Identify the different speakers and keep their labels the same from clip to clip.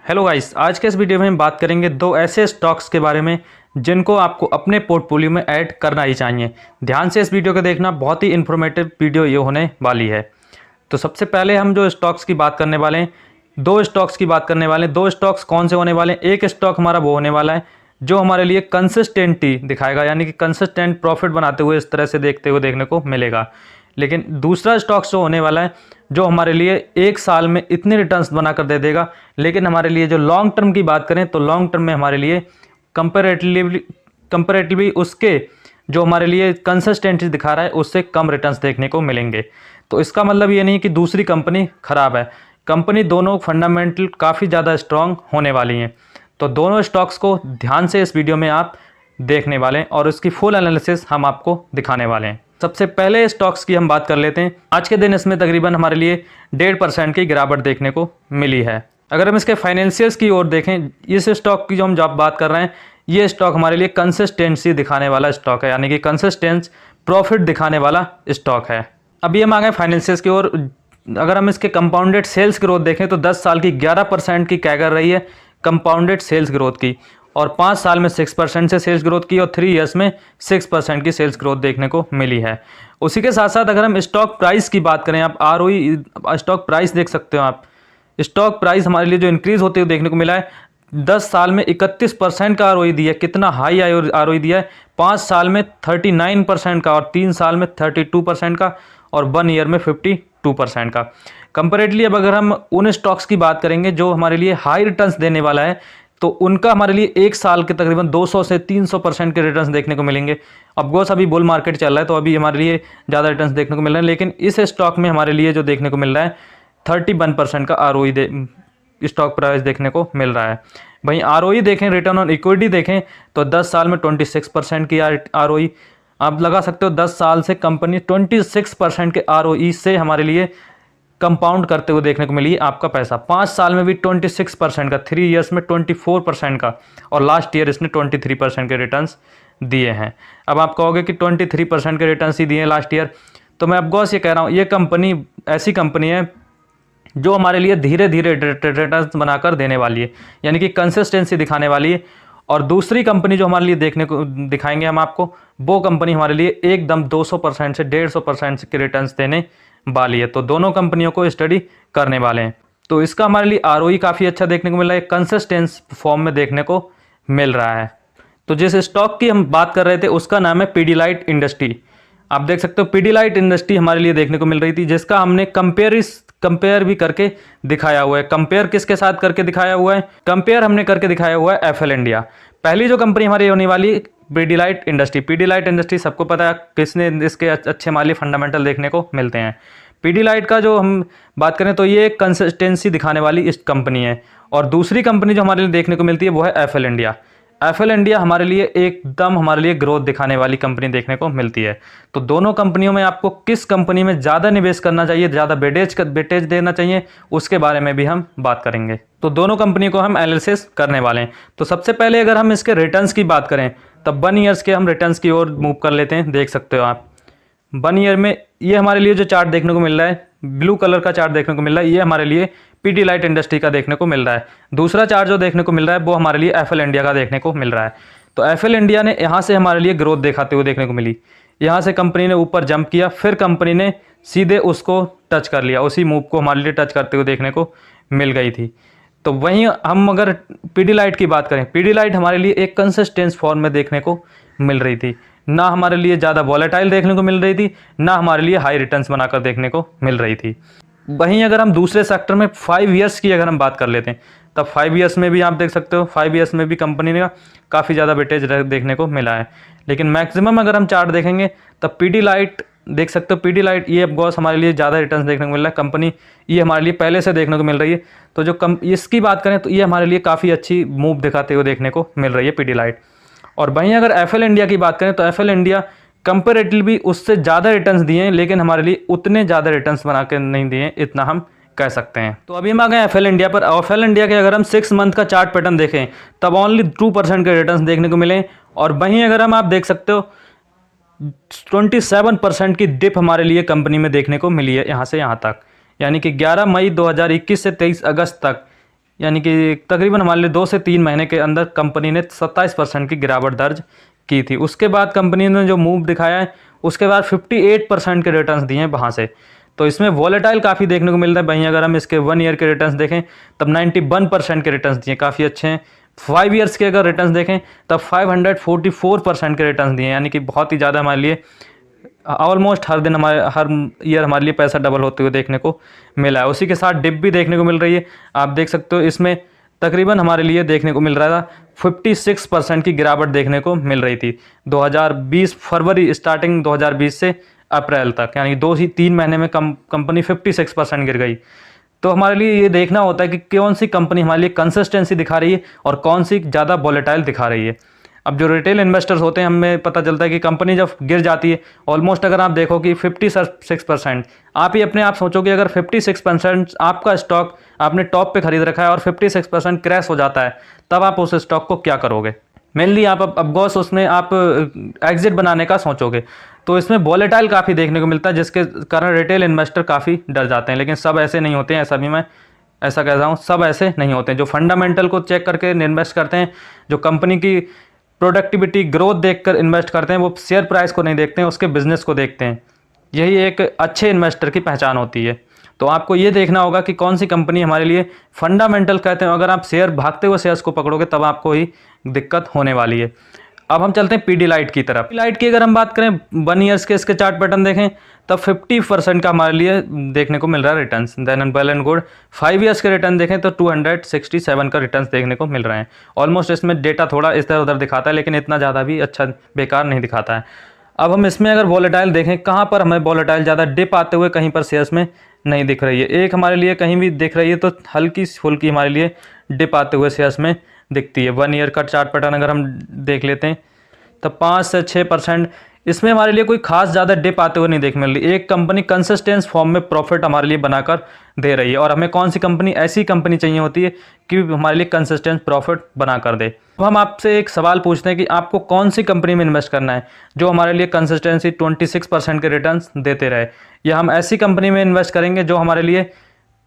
Speaker 1: Hello guys, आज के इस वीडियो में हम बात करेंगे दो ऐसे स्टॉक्स के बारे में जिनको आपको अपने पोर्टफोलियो में ऐड करना ही चाहिए। ध्यान से इस वीडियो को देखना, बहुत ही इन्फॉर्मेटिव वीडियो ये होने वाली है। तो सबसे पहले हम जो स्टॉक्स की बात करने वाले हैं, दो स्टॉक्स की बात करने वाले हैं। दो स्टॉक्स कौन से होने वाले हैं? एक स्टॉक हमारा वो होने वाला है जो हमारे लिए कंसिस्टेंटी दिखाएगा, यानी कि कंसिस्टेंट प्रॉफिट बनाते हुए इस तरह से देखते हुए देखने को मिलेगा। लेकिन दूसरा स्टॉक्स जो होने वाला है जो हमारे लिए एक साल में इतने रिटर्न्स बनाकर दे देगा, लेकिन हमारे लिए जो लॉन्ग टर्म की बात करें तो लॉन्ग टर्म में हमारे लिए कंपेरेटिवली उसके जो हमारे लिए कंसिस्टेंसी दिखा रहा है उससे कम रिटर्न्स देखने को मिलेंगे। तो इसका मतलब ये नहीं कि दूसरी कंपनी खराब है, कंपनी दोनों फंडामेंटल काफ़ी ज़्यादा स्ट्रांग होने वाली हैं। तो दोनों स्टॉक्स को ध्यान से इस वीडियो में आप देखने वाले हैं और उसकी फुल एनालिसिस हम आपको दिखाने वाले हैं। सबसे पहले स्टॉक्स की हम बात कर लेते हैं। आज के दिन इसमें तकरीबन हमारे लिए 1.5% की गिरावट देखने को मिली है। अगर हम इसके फाइनेंशियल्स की ओर देखें, इस स्टॉक की जो हम जब बात कर रहे हैं, ये स्टॉक हमारे लिए कंसिस्टेंसी दिखाने वाला स्टॉक है, यानी कि कंसिस्टेंस प्रॉफिट दिखाने वाला स्टॉक है। अभी हम आ गए फाइनेंशियल्स की ओर। अगर हम इसके कंपाउंडेड सेल्स ग्रोथ देखें तो 10 साल की 11% की कैगर रही है कंपाउंडेड सेल्स ग्रोथ की, और 5 साल में 6% से सेल्स ग्रोथ की, और 3 ईयर्स में 6% की सेल्स ग्रोथ देखने को मिली है। उसी के साथ साथ अगर हम स्टॉक प्राइस की बात करें, आप स्टॉक प्राइस देख सकते हो। आप स्टॉक प्राइस हमारे लिए जो इंक्रीज होते हुए देखने को मिला है, 10 साल में 31% का आरओई दिया है। कितना हाई आरओई दिया है? 5 साल में 39% का, और 3 साल में 32% का, और 1 ईयर में 52% का। कंपेरेटिवली अब अगर हम उन स्टॉक्स की बात करेंगे जो हमारे लिए हाई रिटर्न्स देने वाला है, तो उनका हमारे लिए एक साल के तकरीबन 200 से 300% के रिटर्न्स देखने को मिलेंगे। ऑफकोर्स अभी बुल मार्केट चल रहा है तो अभी हमारे लिए ज़्यादा रिटर्न्स देखने को मिल रहे हैं, लेकिन इस स्टॉक में हमारे लिए जो देखने को मिल रहा है 31% का आरओई स्टॉक प्राइस देखने को मिल रहा है। वहीं आरओई देखें, रिटर्न ऑन इक्विटी देखें, तो 10 साल में 26% की आरओई आप लगा सकते हो। 10 साल से कंपनी 26% के आरओई से हमारे लिए कंपाउंड करते हुए देखने को मिली आपका पैसा। 5 साल में भी 26% का, 3 ईयर्स में 24% का, और लास्ट ईयर इसने 23% के रिटर्न्स दिए हैं। अब आप कहोगे कि 23% के रिटर्न्स ही दिए लास्ट ईयर, तो मैं अफकोर्स ये कह रहा हूँ, ये कंपनी ऐसी कंपनी है जो हमारे लिए धीरे धीरे रिटर्न्स बनाकर देने वाली है, यानी कि कंसिस्टेंसी दिखाने वाली है। और दूसरी कंपनी जो हमारे लिए देखने को दिखाएंगे हम आपको, वो कंपनी हमारे लिए एकदम 200% से 150% के रिटर्न्स देने वाली है। तो दोनों कंपनियों को स्टडी करने वाले हैं। तो इसका हमारे लिए आरओई काफ़ी अच्छा देखने को मिल रहा है, कंसिस्टेंस फॉर्म में देखने को मिल रहा है। तो जिस स्टॉक की हम बात कर रहे थे उसका नाम है पीडीलाइट इंडस्ट्री। आप देख सकते हो पीडीलाइट इंडस्ट्री हमारे लिए देखने को मिल रही थी, जिसका हमने कंपेयर भी करके दिखाया हुआ है। कंपेयर किसके साथ करके दिखाया हुआ है? कंपेयर हमने करके दिखाया हुआ है एफएल इंडिया। पहली जो कंपनी हमारी होने वाली पीडीलाइट इंडस्ट्री। पीडीलाइट इंडस्ट्री सबको पता है किसने इसके अच्छे माली फंडामेंटल देखने को मिलते हैं। पीडीलाइट का जो हम बात करें तो ये कंसिस्टेंसी दिखाने वाली इस कंपनी है। और दूसरी कंपनी जो हमारे लिए देखने को मिलती है वो है एफएल इंडिया। एफएल इंडिया हमारे लिए एकदम हमारे लिए ग्रोथ दिखाने वाली कंपनी देखने को मिलती है। तो दोनों कंपनियों में आपको किस कंपनी में ज़्यादा निवेश करना चाहिए, ज़्यादा वेटेज देना चाहिए, उसके बारे में भी हम बात करेंगे। तो दोनों कंपनी को हम एनालिसिस करने वाले हैं। तो सबसे पहले अगर हम इसके रिटर्न्स की बात करें, तब 1 ईयर्स के हम रिटर्न्स की ओर मूव कर लेते हैं। देख सकते हो आप 1 ईयर में ये हमारे लिए जो चार्ट देखने को मिल रहा है, ब्लू कलर का चार्ट देखने को मिल रहा है, ये हमारे लिए पीडीलाइट इंडस्ट्री का देखने को मिल रहा है। दूसरा चार्ट जो देखने को मिल रहा है वो हमारे लिए एफएल इंडिया का देखने को मिल रहा है। तो एफएल इंडिया ने यहाँ से हमारे लिए ग्रोथ दिखाते हुए देखने को मिली। यहाँ से कंपनी ने ऊपर जंप किया, फिर कंपनी ने सीधे उसको टच कर लिया, उसी मूव को हमारे लिए टच करते हुए देखने को मिल गई थी। तो वहीं हम अगर पीडीलाइट की बात करें, पीडीलाइट हमारे लिए एक कंसिस्टेंस फॉर्म में देखने को मिल रही थी। ना हमारे लिए ज़्यादा वॉलेटाइल देखने को मिल रही थी, ना हमारे लिए हाई रिटर्न्स बनाकर देखने को मिल रही थी। वहीं अगर हम दूसरे सेक्टर में 5 ईयर्स की अगर हम बात कर लेते हैं, तब 5 ईयर्स में भी आप देख सकते हो 5 ईयर्स में भी कंपनी ने काफ़ी ज़्यादा वेटेज देखने को मिला है। लेकिन मैक्सिमम अगर हम चार्ट देखेंगे तब पीडीलाइट देख सकते हो, पीडीलाइट ये बॉस हमारे लिए ज़्यादा रिटर्न्स देखने को मिल रहा है। कंपनी ये हमारे लिए पहले से देखने को मिल रही है। तो जो इसकी बात करें तो ये हमारे लिए काफ़ी अच्छी मूव दिखाते हुए देखने को मिल रही है पीडीलाइट। और वहीं अगर एफएल इंडिया की बात करें तो एफएल इंडिया कंपेरेटिवली उससे ज़्यादा रिटर्न्स दिए हैं, लेकिन हमारे लिए उतने ज़्यादा रिटर्न्स बना के नहीं दिए हैं, इतना हम कह सकते हैं। तो अभी हम आ गए एफएल इंडिया पर। एफएल इंडिया के अगर हम 6 मंथ का चार्ट पैटर्न देखें तब ओनली 2% के रिटर्न्स देखने को मिले। और वहीं अगर हम आप देख सकते हो 27% की डिप हमारे लिए कंपनी में देखने को मिली है यहाँ से यहाँ तक, यानी कि 11 मई 2021 से 23 अगस्त तक यानी कि तकरीबन हमारे लिए 2 से 3 महीने के अंदर कंपनी ने 27% की गिरावट दर्ज की थी। उसके बाद कंपनी ने जो मूव दिखाया है उसके बाद 58% के रिटर्न्स दिए हैं वहाँ से। तो इसमें वॉलेटाइल काफ़ी देखने को मिल रहा है। वहीं अगर हम इसके 1 ईयर के रिटर्न्स देखें तब 91% के रिटर्न्स दिए, काफ़ी अच्छे हैं। 5 ईयर्स के अगर रिटर्न्स देखें तब 544% के रिटर्न्स दिए हैं, यानी कि बहुत ही ज़्यादा हमारे लिए ऑलमोस्ट हर ईयर हमारे लिए पैसा डबल होते हुए देखने को मिला है। उसी के साथ डिप भी देखने को मिल रही है। आप देख सकते हो इसमें तकरीबन हमारे लिए देखने को मिल रहा था 56% की गिरावट देखने को मिल रही थी 2020 फरवरी स्टार्टिंग 2020 से अप्रैल तक, यानी 2 ही 3 महीने में कंपनी 56% गिर गई। तो हमारे लिए ये देखना होता है कि कौन सी कंपनी हमारे लिए कंसिस्टेंसी दिखा रही है और कौन सी ज़्यादा वोलेटाइल दिखा रही है। अब जो रिटेल इन्वेस्टर्स होते हैं हमें पता चलता है कि कंपनी जब गिर जाती है ऑलमोस्ट, अगर आप देखो कि 56%, आप ही अपने आप सोचो कि अगर 56% आपका स्टॉक आपने टॉप पे खरीद रखा है और 56% क्रैश हो जाता है, तब आप उस स्टॉक को क्या करोगे? मेनली आप अब गॉस उसमें आप एग्जिट बनाने का सोचोगे। तो इसमें वॉलेटाइल काफ़ी देखने को मिलता है, जिसके कारण रिटेल इन्वेस्टर काफ़ी डर जाते हैं। लेकिन सब ऐसे नहीं होते हैं, ऐसा भी मैं ऐसा कह रहा हूँ, सब ऐसे नहीं होते हैं। जो फंडामेंटल को चेक करके इन्वेस्ट करते हैं, जो कंपनी की प्रोडक्टिविटी ग्रोथ देखकर इन्वेस्ट करते हैं, वो शेयर प्राइस को नहीं देखते हैं, उसके बिजनेस को देखते हैं। यही एक अच्छे इन्वेस्टर की पहचान होती है। तो आपको ये देखना होगा कि कौन सी कंपनी हमारे लिए फंडामेंटल कहते हैं। अगर आप शेयर भागते हुए शेयर्स को पकड़ोगे तब आपको ही दिक्कत होने वाली है। अब हम चलते हैं पीडीलाइट की तरफ। पीडीलाइट की अगर हम बात करें 1 ईयर्स के इसके चार्ट पैटर्न देखें तब 50% का हमारे लिए देखने को मिल रहा है returns. Then and well and good. 5 years के रिटर्न देखें तो 267 का रिटर्न्स देखने को मिल रहे हैं। ऑलमोस्ट इसमें डेटा थोड़ा इधर उधर दिखाता है, लेकिन इतना ज़्यादा भी अच्छा बेकार नहीं दिखाता है। अब हम इसमें अगर वॉलेटाइल देखें, कहाँ पर हमें वॉलेटाइल ज़्यादा डिप आते हुए कहीं पर शेयर्स में नहीं दिख रही है। एक हमारे लिए कहीं भी दिख रही है तो हल्की फुल्की हमारे लिए डिप आते हुए शेयर्स में दिखती है। 1 ईयर का चार्ट पैटर्न अगर हम देख लेते हैं तब 5 से 6% इसमें हमारे लिए कोई खास ज़्यादा डिप आते हुए नहीं देख मिल रही। एक कंपनी कंसिस्टेंस फॉर्म में प्रॉफिट हमारे लिए बनाकर दे रही है, और हमें कौन सी कंपनी, ऐसी कंपनी चाहिए होती है कि हमारे लिए कंसिस्टेंस प्रॉफिट बना कर दे। अब हम आपसे एक सवाल पूछते हैं कि आपको कौन सी कंपनी में इन्वेस्ट करना है जो हमारे लिए कंसिस्टेंसी 26% के रिटर्न्स देते रहे, या हम ऐसी कंपनी में इन्वेस्ट करेंगे जो हमारे लिए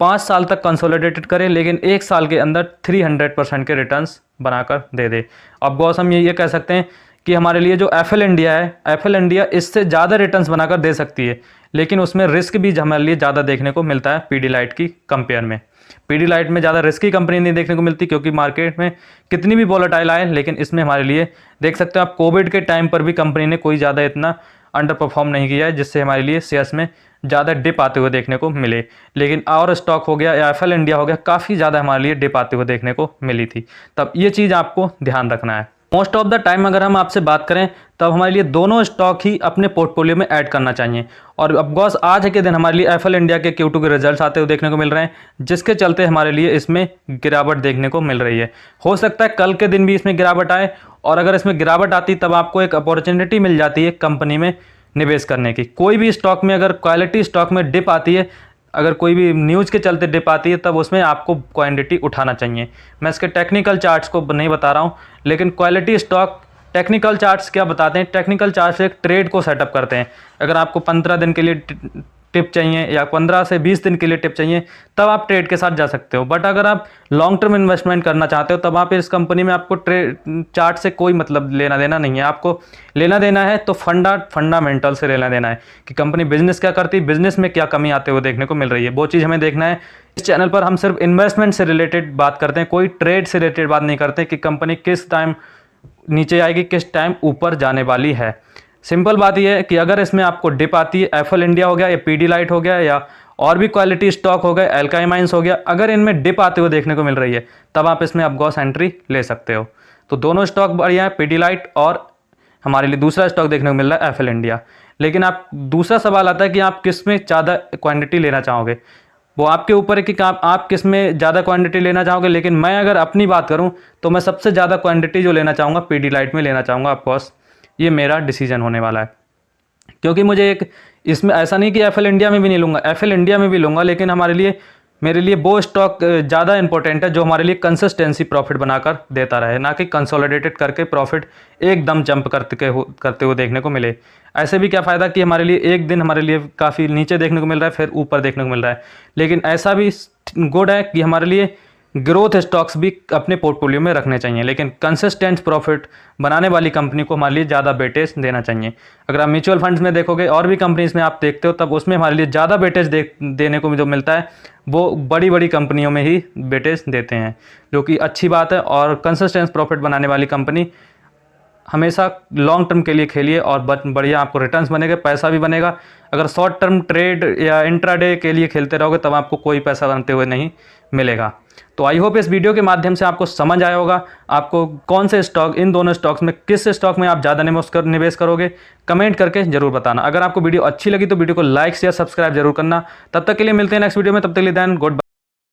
Speaker 1: 5 साल तक कंसोलिडेटेड करे लेकिन 1 साल के अंदर 300% के रिटर्न्स बनाकर दे दे। अब गौस हम ये कह सकते हैं कि हमारे लिए जो एफएल इंडिया है, एफएल इंडिया इससे ज़्यादा रिटर्न्स बनाकर दे सकती है, लेकिन उसमें रिस्क भी हमारे लिए ज़्यादा देखने को मिलता है पीडीलाइट की कंपेयर में। पीडीलाइट में ज़्यादा रिस्की कंपनी नहीं देखने को मिलती, क्योंकि मार्केट में कितनी भी वॉलेटाइल आए, लेकिन इसमें हमारे लिए देख सकते हो आप कोविड के टाइम पर भी कंपनी ने कोई ज़्यादा इतना अंडर परफॉर्म नहीं किया है, जिससे हमारे लिए शेयर्स में ज़्यादा डिप आते हुए देखने को मिले। लेकिन और स्टॉक हो गया या एफएल इंडिया हो गया, काफ़ी ज़्यादा हमारे लिए डिप आते हुए देखने को मिली थी। तब ये चीज़ आपको ध्यान रखना है। मोस्ट ऑफ द टाइम अगर हम आपसे बात करें तब हमारे लिए दोनों स्टॉक ही अपने पोर्टफोलियो में ऐड करना चाहिए। और अब गॉस आज के दिन हमारे लिए एफएल इंडिया के Q2 के रिजल्ट्स आते हुए देखने को मिल रहे हैं, जिसके चलते हमारे लिए इसमें गिरावट देखने को मिल रही है। हो सकता है कल के दिन भी इसमें गिरावट आए, और अगर इसमें गिरावट आती तब आपको एक अपॉर्चुनिटी मिल जाती है कंपनी में निवेश करने की। कोई भी स्टॉक में अगर क्वालिटी स्टॉक में डिप आती है, अगर कोई भी न्यूज़ के चलते डिप आती है, तब उसमें आपको क्वांटिटी उठाना चाहिए। मैं इसके टेक्निकल चार्ट्स को नहीं बता रहा हूँ, लेकिन क्वालिटी स्टॉक टेक्निकल चार्ट्स क्या बताते हैं, टेक्निकल चार्ट्स एक ट्रेड को सेटअप करते हैं। अगर आपको 15 दिन के लिए टिप चाहिए या 15 से 20 दिन के लिए टिप चाहिए, तब आप ट्रेड के साथ जा सकते हो। बट अगर आप लॉन्ग टर्म इन्वेस्टमेंट करना चाहते हो, तब आप इस कंपनी में आपको ट्रेड चार्ट से कोई मतलब लेना देना नहीं है। आपको लेना देना है तो फंडामेंटल से लेना देना है कि कंपनी बिजनेस क्या करती है, बिजनेस में क्या कमी आते हुए देखने को मिल रही है, वो चीज़ हमें देखना है। इस चैनल पर हम सिर्फ इन्वेस्टमेंट से रिलेटेड बात करते हैं, कोई ट्रेड से रिलेटेड बात नहीं करते कि कंपनी किस टाइम नीचे आएगी, किस टाइम ऊपर जाने वाली है। सिंपल बात यह है कि अगर इसमें आपको डिप आती है, एफएल इंडिया हो गया या पीडीलाइट हो गया या और भी क्वालिटी स्टॉक हो गए, एल्काई माइंस हो गया, अगर इनमें डिप आते हुए देखने को मिल रही है, तब आप इसमें अब गॉस एंट्री ले सकते हो। तो दोनों स्टॉक बढ़िया है, पीडीलाइट और हमारे लिए दूसरा स्टॉक देखने को मिल रहा है एफएल इंडिया। लेकिन आप दूसरा सवाल आता है कि आप किस में ज़्यादा क्वान्टिटी लेना चाहोगे, वो आपके ऊपर है कि आप किस में ज़्यादा क्वांटिटी लेना चाहोगे। लेकिन मैं अगर अपनी बात करूं तो मैं सबसे ज़्यादा क्वांटिटी जो लेना चाहूँगा पीडीलाइट में लेना चाहूँगा। ऑफकोर्स ये मेरा डिसीजन होने वाला है, क्योंकि मुझे एक इसमें ऐसा नहीं कि एफएल इंडिया में भी नहीं लूँगा, एफएल इंडिया में भी लूँगा, लेकिन मेरे लिए वो स्टॉक ज़्यादा इंपॉर्टेंट है जो हमारे लिए कंसिस्टेंसी प्रॉफिट बनाकर देता रहे, ना कि कंसोलिडेटेड करके प्रॉफिट एकदम जंप करते हुए देखने को मिले। ऐसे भी क्या फ़ायदा कि हमारे लिए एक दिन हमारे लिए काफ़ी नीचे देखने को मिल रहा है, फिर ऊपर देखने को मिल रहा है। लेकिन ऐसा भी गुड है कि हमारे लिए ग्रोथ स्टॉक्स भी अपने पोर्टफोलियो में रखने चाहिए, लेकिन कंसिस्टेंट प्रॉफिट बनाने वाली कंपनी को हमारे लिए ज़्यादा वेटेज देना चाहिए। अगर आप म्यूचुअल फंड्स में देखोगे और भी कंपनीज में आप देखते हो, तब उसमें हमारे लिए ज़्यादा वेटेज देने को जो मिलता है वो बड़ी बड़ी कंपनियों में ही वेटेज देते हैं, जो कि अच्छी बात है। और कंसिस्टेंट प्रॉफिट बनाने वाली कंपनी हमेशा लॉन्ग टर्म के लिए खेलिए और बढ़िया आपको रिटर्न्स बनेगा, पैसा भी बनेगा। अगर शॉर्ट टर्म ट्रेड या इंट्राडे के लिए खेलते रहोगे तब आपको कोई पैसा बनते हुए नहीं मिलेगा। तो आई होप इस वीडियो के माध्यम से आपको समझ आया होगा आपको कौन से स्टॉक, इन दोनों स्टॉक्स में किस स्टॉक में आप ज़्यादा निवेश करोगे। कमेंट करके जरूर बताना। अगर आपको वीडियो अच्छी लगी तो वीडियो को लाइक शेयर सब्सक्राइब जरूर करना। तब तक के लिए मिलते हैं नेक्स्ट वीडियो में, तब तक के लिए देन गुड।